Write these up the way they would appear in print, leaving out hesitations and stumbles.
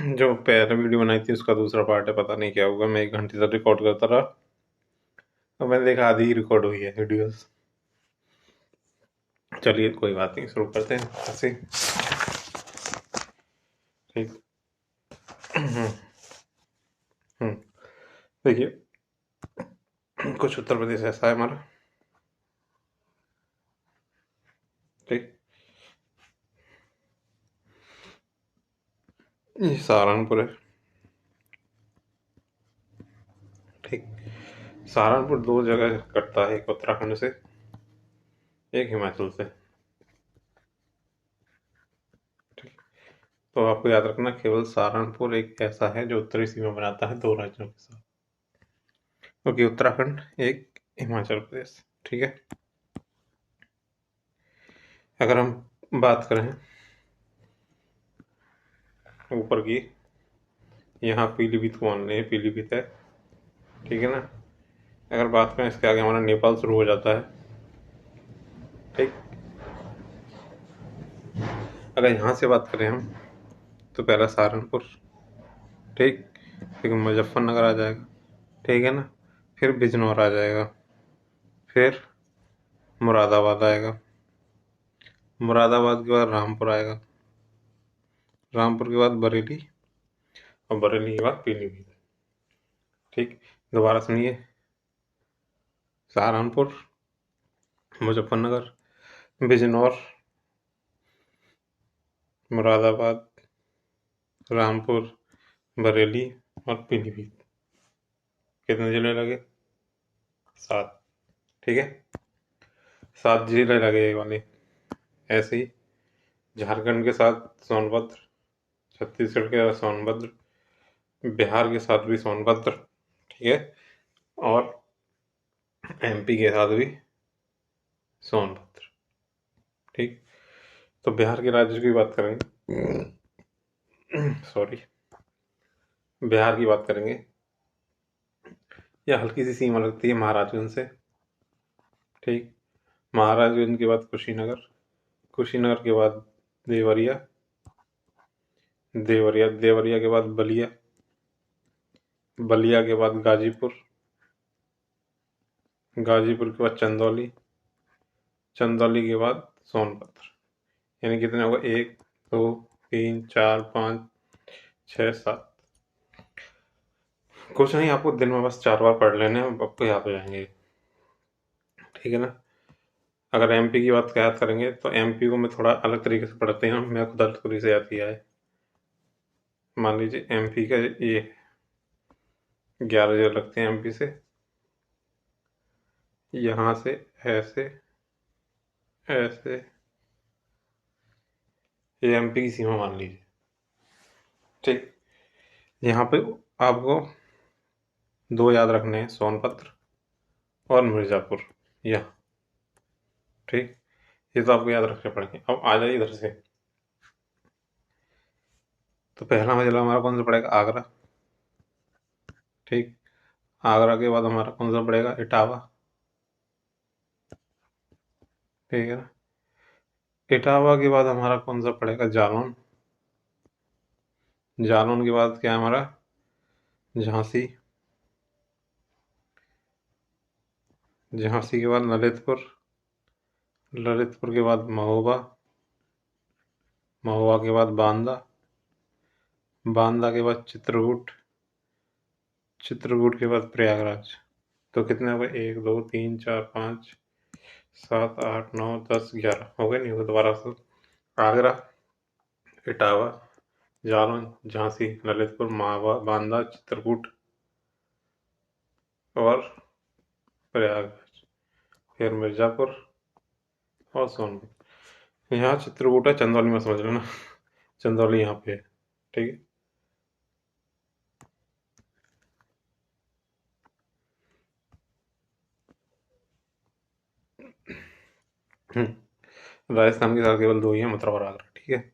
जो पहले वीडियो बनाई थी उसका दूसरा पार्ट है, पता नहीं क्या होगा। मैं 1 घंटे तक रिकॉर्ड करता रहा और मैंने देखा आधी ही रिकॉर्ड हुई है वीडियोस। चलिए कोई बात नहीं, शुरू करते हैं ऐसे। ठीक। हम्म, देखिए, कुछ उत्तर प्रदेश ऐसा है हमारा। ठीक। ये सहारनपुर है। ठीक। सहारनपुर 2 जगह कटता है, एक उत्तराखंड से, एक हिमाचल से। ठीक। तो आपको याद रखना, केवल सहारनपुर एक ऐसा है जो उत्तरी सीमा बनाता है 2 राज्यों के साथ, क्योंकि उत्तराखंड एक हिमाचल प्रदेश। ठीक है। अगर हम बात करें ऊपर की, यहाँ पीलीभीत को मान लें, पीलीभीत है। ठीक है ना। अगर बात करें इसके आगे हमारा नेपाल शुरू हो जाता है। ठीक। अगर यहाँ से बात करें हम, तो पहला सहारनपुर। ठीक। फिर मुजफ्फरनगर आ जाएगा। ठीक है ना। फिर बिजनौर आ जाएगा। फिर मुरादाबाद आएगा। मुरादाबाद के बाद रामपुर आएगा। रामपुर के बाद बरेली, और बरेली के बाद पीलीभीत। ठीक। दोबारा सुनिए, सहारनपुर, मुजफ्फरनगर, बिजनौर, मुरादाबाद, रामपुर, बरेली और पीलीभीत। कितने जिले लगे? 7। ठीक है। 7 जिले लगे ये वाले। ऐसे ही झारखंड के साथ सोनभद्र, छत्तीसगढ़ के साथ सोनभद्र, बिहार के साथ भी सोनभद्र। ठीक है। और एमपी के साथ भी सोनभद्र। ठीक। तो बिहार के राज्य की बात करेंगे, सॉरी, बिहार की बात करेंगे, यह हल्की सी सीमा लगती है महाराजगंज से। ठीक। महाराजगंज के बाद कुशीनगर, कुशीनगर के बाद देवरिया, देवरिया के बाद बलिया, बलिया के बाद गाजीपुर, गाजीपुर के बाद चंदौली, चंदौली के बाद सोनभद्र। यानी कितने होगा? 1 2 3 4 5 6 7। कुछ नहीं, आपको दिन में बस 4 बार पढ़ लेने हैं, आपको याद हो जाएंगे। ठीक है ना। अगर एमपी की बात याद करेंगे तो एमपी को मैं थोड़ा अलग तरीके से पढ़ते हैं, मैं खुद अलग तरीके से याद किया है। मान लीजिए एमपी का ये 11 जिले लगते हैं एमपी से। यहाँ से ऐसे ऐसे, ये एमपी की सीमा मान लीजिए। ठीक। यहाँ पे आपको 2 याद रखने हैं, सोनभद्र और मिर्ज़ापुर। यह ठीक, ये तो आपको याद रखने पड़ेंगे। अब आ जाइए इधर से। तो पहला जिला हमारा कौन सा पड़ेगा? आगरा। ठीक। आगरा के बाद हमारा कौन सा पड़ेगा? इटावा। ठीक है ना। इटावा के बाद हमारा कौन सा पड़ेगा? जालौन। जालौन के बाद क्या है हमारा? झांसी। झांसी के बाद ललितपुर। ललितपुर के बाद महोबा। महोबा के बाद बांदा। बांदा के बाद चित्रकूट। चित्रकूट के बाद प्रयागराज। तो कितने हो गए? 1 2 3 4 5 7 8 9 10 11 हो गए? नहीं हो गए? दोबारा से। आगरा, इटावा, जालौन, झांसी, ललितपुर, महोबा, बांदा, चित्रकूट और प्रयागराज। फिर मिर्ज़ापुर और सोनभद्र। यहाँ चित्रकूट है, चंदौली में समझ लेना। चंदौली यहाँ पे है। ठीक है। राजस्थान के साथ केवल 2 ही है, मथुरा और आगरा। ठीक है।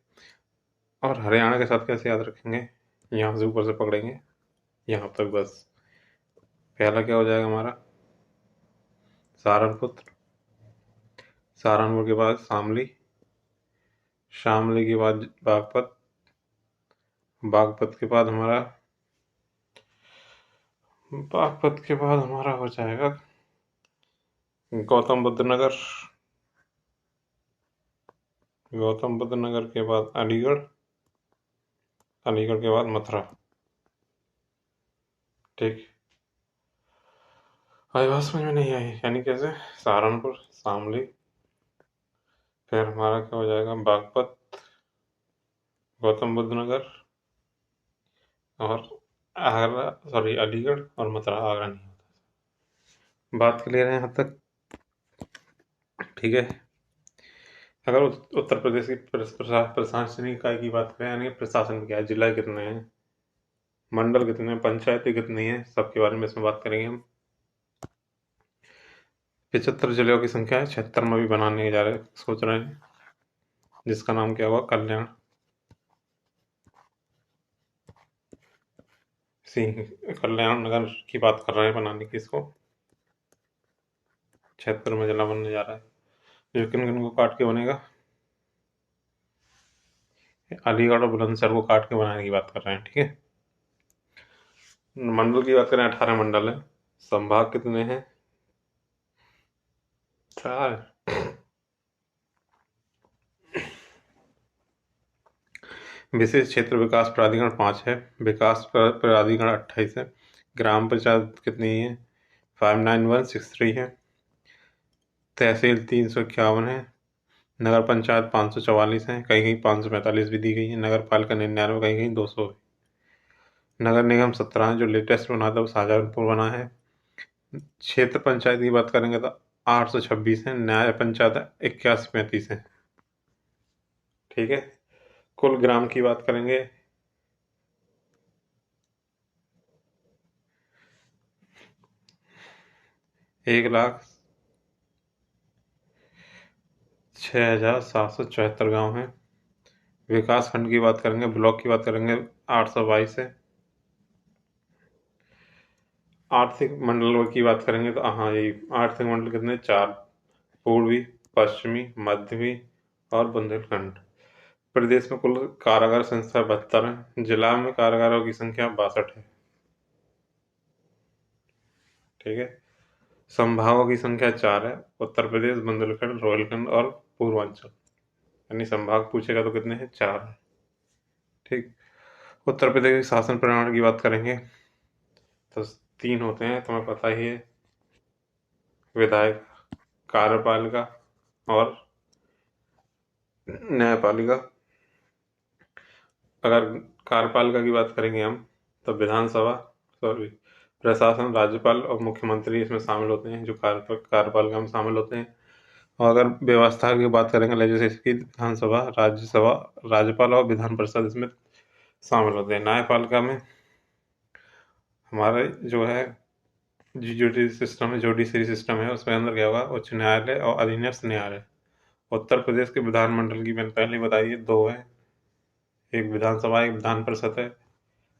और हरियाणा के साथ कैसे याद रखेंगे? यहाँ से ऊपर से पकड़ेंगे यहाँ तक बस। पहला क्या हो जाएगा हमारा? सहारनपुर। सहारनपुर के बाद शामली। शामली के बाद बागपत। बागपत के बाद हमारा हो जाएगा गौतम बुद्ध नगर। गौतम बुद्ध नगर के बाद अलीगढ़। अलीगढ़ के बाद मथुरा। ठीक, अभी बात समझ में नहीं आई, यानी कैसे? सहारनपुर, शामली, फिर हमारा क्या हो जाएगा? बागपत, गौतम बुद्ध नगर और आगरा, सॉरी अलीगढ़ और मथुरा। आगरा नहीं होता। बात क्लियर है यहाँ तक? ठीक है। अगर उत्तर प्रदेश की प्रशासनिक इकाई की बात करें, यानी प्रशासन क्या है, जिला कितने हैं, मंडल कितने हैं, पंचायतें कितनी हैं, सबके बारे में इसमें बात करेंगे हम। 75 जिलों की संख्या है, 76 में भी बनाने जा रहे सोच रहे हैं, जिसका नाम क्या हुआ? कल्याण सिंह। कल्याण नगर की बात कर रहे हैं बनाने की इसको। 76 में जिला बनने जा रहा है, जो किन किन को काट के बनेगा? अलीगढ़ और बुलंदशहर को काट के बनाने की बात कर रहे हैं। ठीक है। मंडल की बात करें, 18 मंडल है। संभाग कितने हैं? 4। विशेष क्षेत्र विकास प्राधिकरण 5 है। विकास प्राधिकरण 28 है। ग्राम पंचायत कितनी है? 59163 है। तहसील 351 है। नगर पंचायत 544 है, कहीं कहीं 545 भी दी गई है। नगर पालिका 99, कहीं कहीं 200 है। नगर निगम 17 है, जो लेटेस्ट बना था वो शाहजहांपुर बना है। क्षेत्र पंचायत की बात करेंगे तो 826 है। न्याय पंचायत 8135 है। ठीक है। कुल ग्राम की बात करेंगे, 1,06,774 गांव हैं। विकास खंड की बात करेंगे, ब्लॉक की बात करेंगे, 822 है। आर्थिक मंडल की बात करेंगे तो हाँ, ये आर्थिक मंडल कितने? 4। पूर्वी, पश्चिमी, मध्यमी और बुंदेलखंड। प्रदेश में कुल कारागार संख्या 72 है। जिला में कारागारों की संख्या 62 है। ठीक है। संभागों की संख्या 4 है। उत्तर प्रदेश, बुंदेलखंड, रोहिलखंड और पूर्वांचल। यानी संभाग पूछेगा तो कितने हैं? 4 है। ठीक। उत्तर प्रदेश की शासन प्रणाली की बात करेंगे तो 3 होते हैं, तुम्हें पता ही है। विधायक, कार्यपालिका और न्यायपालिका। अगर कार्यपालिका की बात करेंगे हम तो विधानसभा, सॉरी प्रशासन, राज्यपाल और मुख्यमंत्री इसमें शामिल होते हैं, जो कार्यपालिका में शामिल होते हैं। और अगर व्यवस्था की बात करेंगे, लेजिस्लेटिव की, विधानसभा, राज्यसभा, राज्यपाल और विधान परिषद इसमें शामिल होते हैं। न्यायपालिका में हमारे जो है जुडिशरी सिस्टम है, उसमें अंदर क्या होगा? उच्च न्यायालय और अधीनस्थ न्यायालय। उत्तर प्रदेश के विधानमंडल की मैंने पहले बताई है, 2 है, एक विधानसभा, एक विधान परिषद है।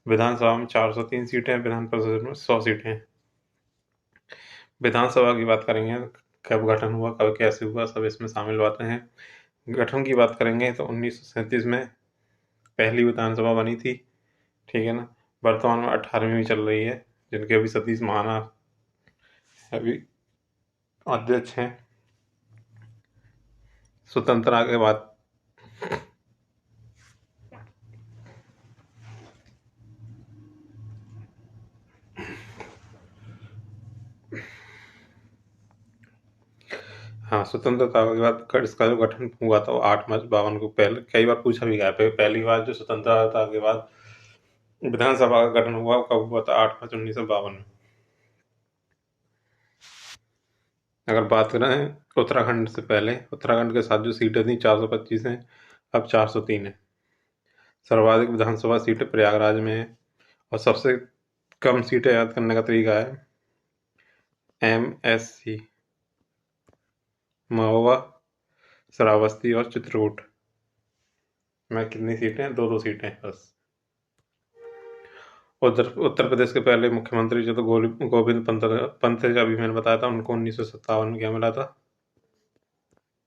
विधानसभा में 403 सीटें हैं, विधान परिषद में 100 सीटें हैं। विधानसभा की बात करेंगे, कब गठन हुआ, कब कैसे हुआ, सब इसमें शामिल बातें हैं। गठन की बात करेंगे तो 1937 में पहली विधानसभा बनी थी। ठीक है ना। वर्तमान में 18वीं चल रही है, जिनके अभी सतीश महाना अभी अध्यक्ष हैं। स्वतंत्रता के बाद हाँ, स्वतंत्रता के बाद इसका जो गठन हुआ था वो 8 मार्च 52 को, पहले कई बार पूछा भी गया है, पहली बार जो स्वतंत्रता के बाद विधानसभा का गठन हुआ कब हुआ था? 8 मार्च 1952 में। अगर बात करें उत्तराखंड से पहले, उत्तराखंड के साथ जो सीटें थी 425 हैं, अब 403 है। सर्वाधिक विधानसभा सीटें प्रयागराज में है और सबसे कम सीटें याद करने का तरीका है MSC, महोबा, श्रावस्ती और चित्रकूट में कितनी सीटें? 2-2 सीटें बस। उत्तर प्रदेश के पहले मुख्यमंत्री जो तो गोविंद पंत का भी मैंने बताया था, उनको 1957 में क्या मिला था?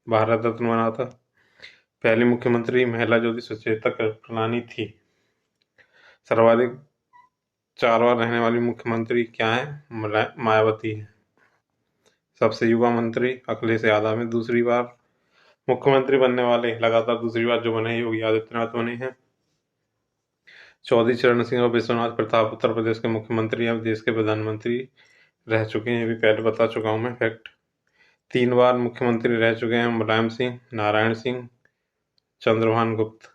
भारत रत्न बना था। पहली मुख्यमंत्री महिला ज्योति सुचेता कृपलानी थी। सर्वाधिक 4 बार रहने वाली मुख्यमंत्री क्या है? मायावती है। सबसे युवा मंत्री अखिलेश यादव में दूसरी बार मुख्यमंत्री बनने वाले, लगातार दूसरी बार जो बने योगी आदित्यनाथ बने हैं। चौधरी चरण सिंह और विश्वनाथ प्रताप उत्तर प्रदेश के मुख्यमंत्री या देश के प्रधानमंत्री रह चुके हैं, ये भी पहले बता चुका हूं मैं फैक्ट। 3 बार मुख्यमंत्री रह चुके हैं मुलायम सिंह, नारायण सिंह, चंद्रभान गुप्त।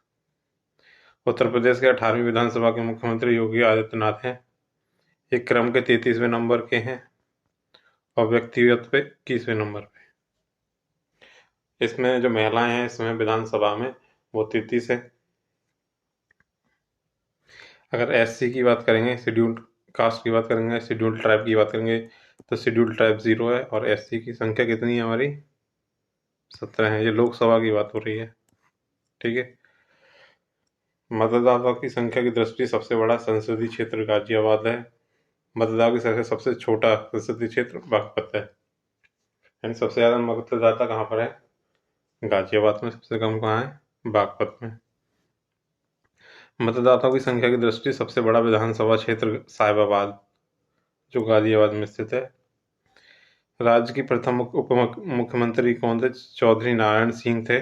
उत्तर प्रदेश के 18वीं विधानसभा के मुख्यमंत्री योगी आदित्यनाथ हैं। एक क्रम के 33वें नंबर के हैं और व्यक्तिगत पे 21वें नंबर पे। इसमें जो महिलाएं हैं इसमें विधानसभा में वो 33 है। अगर एससी की बात करेंगे, शेड्यूल्ड कास्ट की बात करेंगे, शेड्यूल्ड ट्राइब की बात करेंगे तो शेड्यूल्ड ट्राइब 0 है और एससी की संख्या कितनी है हमारी? 17 है। ये लोकसभा की बात हो रही है, ठीक है। मतदाताओं की संख्या की दृष्टि सबसे बड़ा संसदीय क्षेत्र गाजियाबाद है। मतदाताओं की संख्या सबसे छोटा संसदीय क्षेत्र बागपत है। यानी सबसे ज्यादा मतदाता कहाँ पर है? गाजियाबाद में। सबसे कम कहाँ है? बागपत में। मतदाताओं की संख्या की दृष्टि सबसे बड़ा विधानसभा क्षेत्र साहिबाबाद जो गाजियाबाद में स्थित है। राज्य की प्रथम उप मुख्यमंत्री कौन थे? चौधरी नारायण सिंह थे।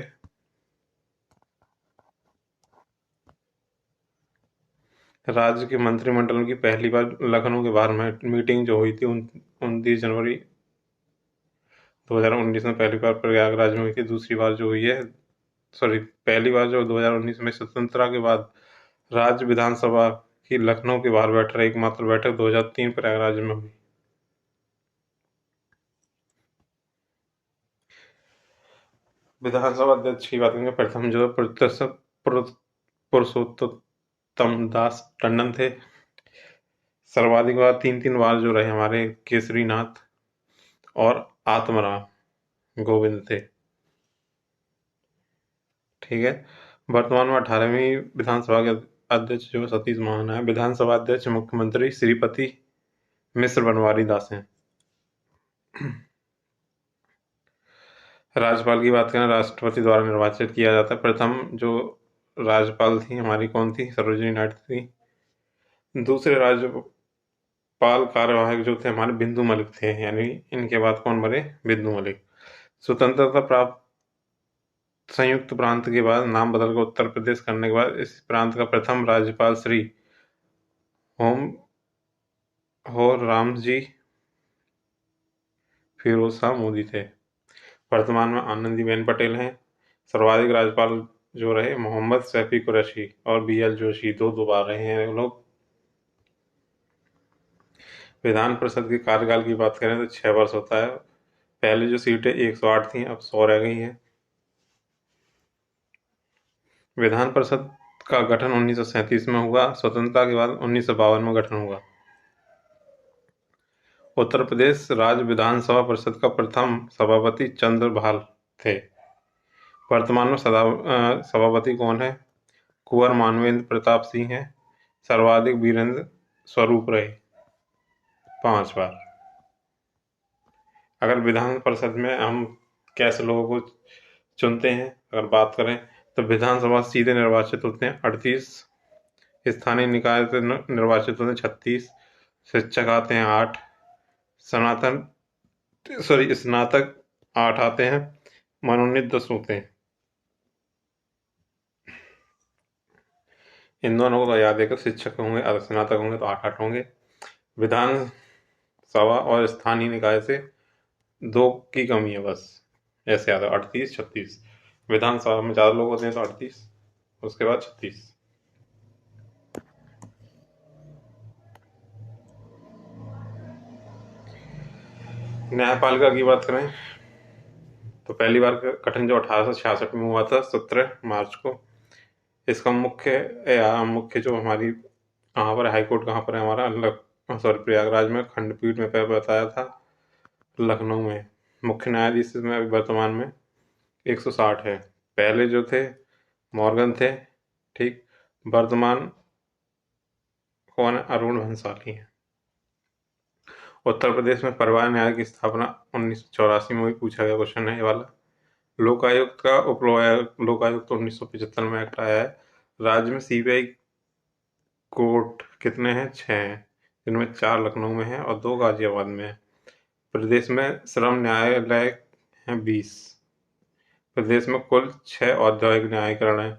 राज्य के मंत्रिमंडल की पहली बार लखनऊ के बाहर में मीटिंग जो हुई थी 29 जनवरी 2019 में पहली बार प्रयागराज में हुई थी। दूसरी बार जो हुई है, पहली बार जो 2019 में स्वतंत्रता के बाद राज्य विधानसभा की लखनऊ के बाहर बैठ रही एकमात्र बैठक 2003 प्रयागराज में हुई। विधानसभा अध्यक्ष की बात करेंगे, प्रथम जो पुरुषोत्तम दास टंडन थे। सर्वाधिक बार 3 बार जो रहे हमारे केसरीनाथ और आत्माराम गोविंद थे, ठीक है। वर्तमान में 18वीं विधानसभा के अध्यक्ष जो सतीश महाना है। विधानसभा अध्यक्ष मुख्यमंत्री श्रीपति मिश्र बनवारी दास हैं। राज्यपाल की बात करें, राष्ट्रपति द्वारा निर्वाचित किया जाता है। प्रथम जो राज्यपाल थी हमारी कौन थी? सरोजिनी नायडू थी। दूसरे राज्यपाल कार्यवाहक जो थे हमारे बिंदु मलिक थे, यानी इनके बाद कौन बने? बिंदु मलिक। स्वतंत्रता प्राप्त संयुक्त प्रांत के बाद नाम बदलकर उत्तर प्रदेश करने के बाद इस प्रांत का प्रथम राज्यपाल श्री हो रामजी फिरोज शाह मोदी थे। वर्तमान में आनंदीबेन पटेल हैं। सर्वाधिक राज्यपाल जो रहे मोहम्मद शफी कुरैशी और BL जोशी, दो बार रहे हैं लोग। विधान परिषद के कार्यकाल की बात करें तो 6 वर्ष होता है। पहले जो सीटें 108 थी अब 100 रह गई हैं। विधान परिषद का गठन 1937 में हुआ। स्वतंत्रता के बाद 1952 में गठन हुआ। उत्तर प्रदेश राज्य विधानसभा परिषद का प्रथम सभापति चंद्रभाल थे। वर्तमान में सभापति कौन है? कुंवर मानवेंद्र प्रताप सिंह है। सर्वाधिक वीरेंद्र स्वरूप रहे 5 बार। अगर विधान परिषद में हम कैसे लोगों को चुनते हैं अगर बात करें तो विधानसभा सीधे निर्वाचित होते हैं 38, स्थानीय निकाय से निर्वाचित होते हैं 36, शिक्षक आते हैं 8, स्नातक 8 आते हैं, मनोनीत 10 होते हैं। इन दोनों को याद है, शिक्षक होंगे स्नातक होंगे तो 8 होंगे। विधान सभा और स्थानीय निकाय से 2 की कमी है बस, ऐसे याद है 38 36। विधानसभा में ज्यादा लोग होते हैं तो 38, उसके बाद 36। न्यायपालिका की बात करें तो पहली बार गठन जो 1866 में हुआ था 17 मार्च को। इसका मुख्य जो हमारी कहाँ पर हाईकोर्ट कहाँ पर है हमारा? प्रयागराज में खंडपीठ में बताया था, लखनऊ में। मुख्य न्यायाधीश में वर्तमान में 160 है। पहले जो थे मॉर्गन थे, ठीक। वर्तमान कौन है? अरुण भंसाली है। उत्तर प्रदेश में परिवार न्याय की स्थापना 1984 में हुई। पूछा गया क्वेश्चन है ये वाला। लोकायुक्त का लोकायुक्त 1975 में एक्ट आया है। राज्य में CBI कोर्ट कितने हैं? 6 हैं, जिनमें 4 लखनऊ में हैं और 2 गाजियाबाद में हैं। प्रदेश में श्रम न्यायालय हैं 20। प्रदेश में कुल 6 औद्योगिक न्यायाधिकरण हैं: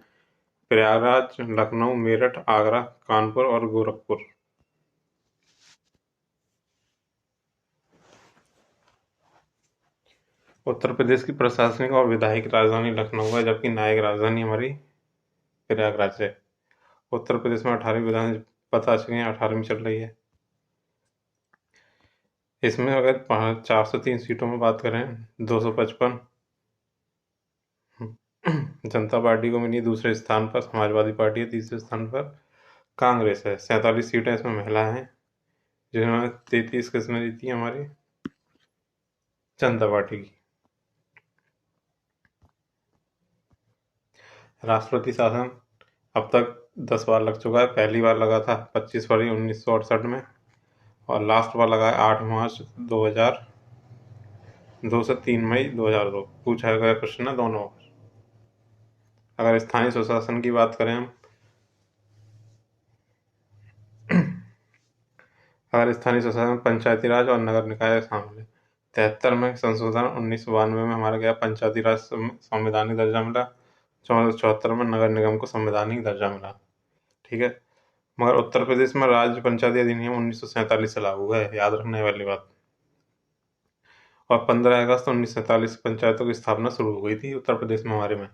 प्रयागराज, लखनऊ, मेरठ, आगरा, कानपुर और गोरखपुर। उत्तर प्रदेश की प्रशासनिक और विधायिक राजधानी लखनऊ है, जबकि न्यायिक राजधानी हमारी प्रयागराज है। उत्तर प्रदेश में 18वीं विधान बता चुके हैं, 18वीं चल रही है। इसमें अगर 403 सीटों में बात करें, 255 जनता पार्टी को मिली, दूसरे स्थान पर समाजवादी पार्टी है, तीसरे स्थान पर कांग्रेस है। 47 सीटें इसमें महिला हैं, जिन्होंने 33 किस्में जीती हैं हमारी जनता पार्टी की। राष्ट्रपति शासन अब तक 10 बार लग चुका है। पहली बार लगा था 25 फरवरी 1968 में, और लास्ट बार लगा है 8 मार्च 2002 से 3 मई 2002। पूछा गया प्रश्न है दोनों। अगर स्थानीय स्वशासन की बात करें हम, अगर स्थानीय स्वशासन पंचायती राज और नगर निकाय शामिल है। 73 में संशोधन, 1992 में हमारा गया पंचायती राज संवैधानिक दर्जा मिला, 74 में नगर निगम को संवैधानिक दर्जा मिला। ठीक है, मगर उत्तर प्रदेश में राज्य पंचायती अधिनियम 1947 से लागू है, याद रखने वाली बात। और 15 अगस्त 1947 पंचायतों की स्थापना शुरू हो गई थी उत्तर प्रदेश में हमारे में।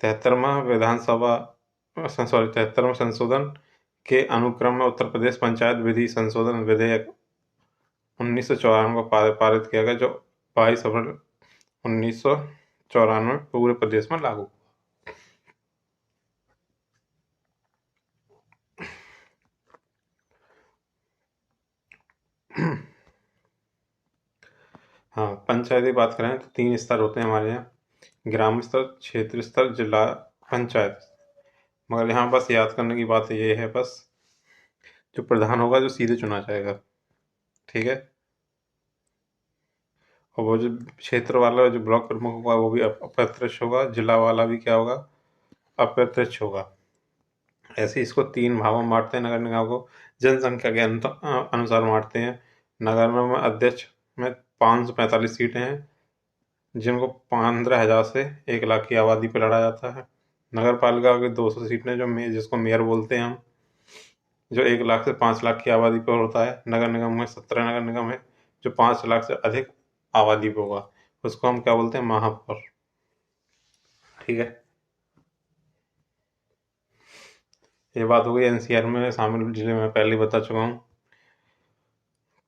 73वां संशोधन के अनुक्रम में उत्तर प्रदेश पंचायत विधि संशोधन विधेयक 1994 को पारित किया गया, जो 22 अप्रैल 1994 पूरे प्रदेश में लागू। हाँ, पंचायती बात करें तो 3 स्तर होते हैं हमारे यहाँ: ग्राम स्तर, क्षेत्र स्तर, जिला पंचायत। मगर यहाँ बस याद करने की बात ये है, बस जो प्रधान होगा जो सीधे चुना जाएगा। ठीक है, और वो जो क्षेत्र वाला जो ब्लॉक प्रमुख होगा वो भी अप्रत्यक्ष होगा, जिला वाला भी क्या होगा? अप्रत्यक्ष होगा। ऐसे इसको 3 भागों में बांटते हैं नगर निगम को, जनसंख्या के अनुसार बांटते हैं। नगर निगम में अध्यक्ष में 545 सीटें हैं, जिनको 15,000 से 1 लाख की आबादी पर लड़ा जाता है। नगर पालिका की 200 सीटें, जिसको मेयर बोलते हैं हम, जो 1 लाख से 5 लाख की आबादी पर होता है। नगर निगम में 17 नगर निगम है जो 5 लाख से अधिक आबादी पर होगा, उसको हम क्या बोलते हैं? महापौर। ठीक है, ये बात हो गई एनसीआर में शामिल जिले में पहले बता चुका हूँ।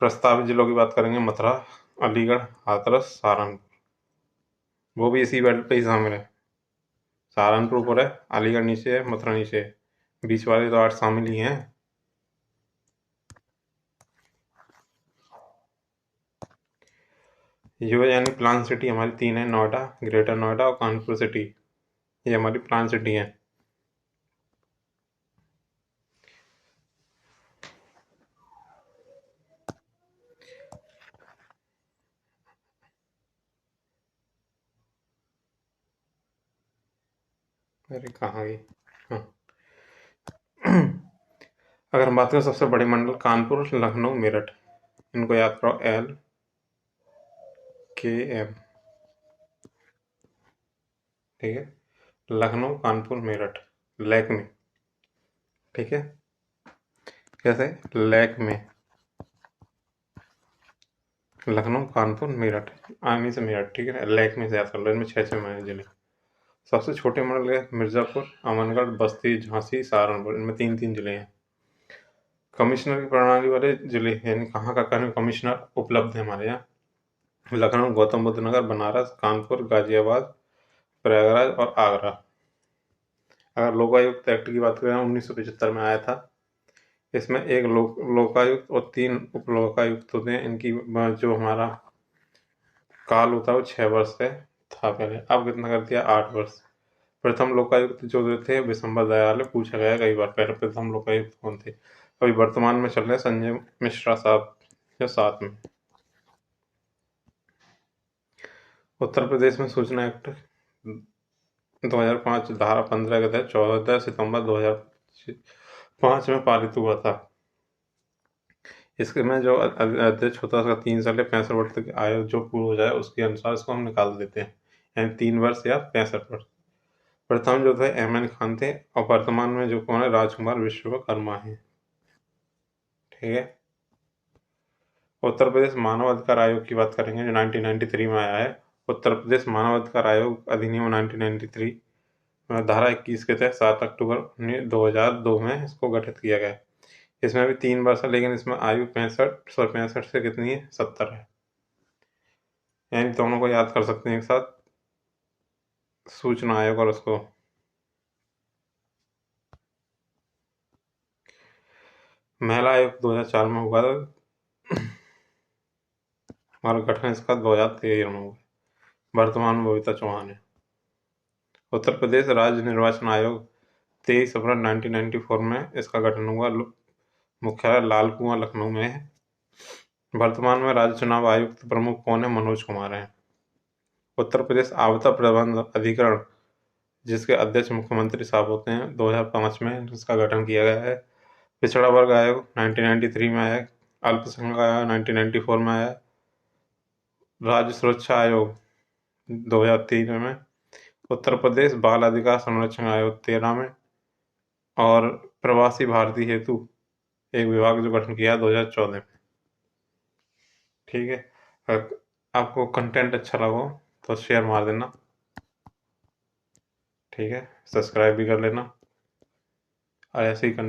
प्रस्तावित जिलों की बात करेंगे: मथुरा, अलीगढ़, हाथरस, सहारनपुर। वो भी इसी बेल्ट पे ही शामिल है। सहारनपुर ऊपर है, अलीगढ़ नीचे है, मथुरा नीचे है, बीच वाले तो 8 शामिल ही हैं। ये यानी प्लान सिटी हमारी 3 है: नोएडा, ग्रेटर नोएडा और कानपुर सिटी। ये हमारी प्लान सिटी है। अरे कहाँ गई? हाँ। अगर हम बात करें सबसे बड़े मंडल, कानपुर, लखनऊ, मेरठ, इनको याद करो, LKM। ठीक है, लखनऊ, कानपुर, मेरठ, लैक में। ठीक है, कैसे? लैक में, लखनऊ, कानपुर, मेरठ, आर्मी से मेरठ। ठीक है, लैक में से याद कर लो, इनमें 6 जिले। सबसे छोटे मंडल है मिर्जापुर, अमनगढ़, बस्ती, झांसी, सहारनपुर, इनमें 3-3 जिले हैं। कमिश्नर की प्रणाली वाले जिले, यानी कहाँ का कमिश्नर उपलब्ध है हमारे यहाँ: लखनऊ, गौतम बुद्ध नगर, बनारस, कानपुर, गाजियाबाद, प्रयागराज और आगरा। अगर लोकायुक्त एक्ट की बात करें, 1975 में आया था। इसमें 1 लोकायुक्त और 3 उप लोकायुक्त होते हैं। इनकी जो हमारा काल होता है वो 6 वर्ष से था पहले, अब कितना कर दिया? 8 वर्ष। प्रथम लोकायुक्त जो थे विशंबर दयाल, पूछा गया कई बार, पहले प्रथम लोकायुक्त कौन थे? अभी वर्तमान में चल रहे संजय मिश्रा साहब, जो 7 में। उत्तर प्रदेश में सूचना एक्ट 2005 धारा 15 के तहत 14 सितंबर 2005 2005 में पारित हुआ था। इसके में जो अध्यक्ष होता है उसका 3 साल या 65 वर्ष तक आयु जो पूर्ण हो जाए उसके अनुसार इसको हम निकाल देते हैं, यानी 3 वर्ष या 65 वर्ष। प्रथम जो थे एम एन खान थे और वर्तमान में जो कौन है राजकुमार विश्वकर्मा है। ठीक है। उत्तर प्रदेश मानव अधिकार आयोग की बात करेंगे जो 1993 में आया है। उत्तर प्रदेश मानव अधिकार आयोग अधिनियम 1993 में धारा 21 के तहत 7 अक्टूबर 2002 में इसको गठित किया गया। इसमें भी 3 वर्ष है, लेकिन इसमें आयु 65 से कितनी है 70 है, यानी दोनों को याद कर सकते हैं एक साथ, सूचना आयोग और उसको। महिला आयोग 2004 में हुआ था और गठन इसका 2013 में हुआ। वर्तमान में बबीता चौहान है। उत्तर प्रदेश राज्य निर्वाचन आयोग 23 अप्रैल 1994 में इसका गठन हुआ। मुख्यालय लाल कुआं लखनऊ में है। वर्तमान में राज्य चुनाव आयुक्त प्रमुख कौन है? मनोज कुमार हैं। उत्तर प्रदेश आपदा प्रबंधन अधिकरण जिसके अध्यक्ष मुख्यमंत्री साहब होते हैं 2005 में इसका गठन किया गया है। पिछड़ा वर्ग आयोग 1993 में आया। अल्पसंख्यक आयोग 1994 में आया। राज्य सुरक्षा आयोग 2003 में। उत्तर प्रदेश बाल अधिकार संरक्षण आयोग 13 में। और प्रवासी भारतीय हेतु एक विभाग जो गठन किया 2014 में। ठीक है। अगर आपको कंटेंट अच्छा लगा तो शेयर मार देना। ठीक है, सब्सक्राइब भी कर लेना और ऐसे ही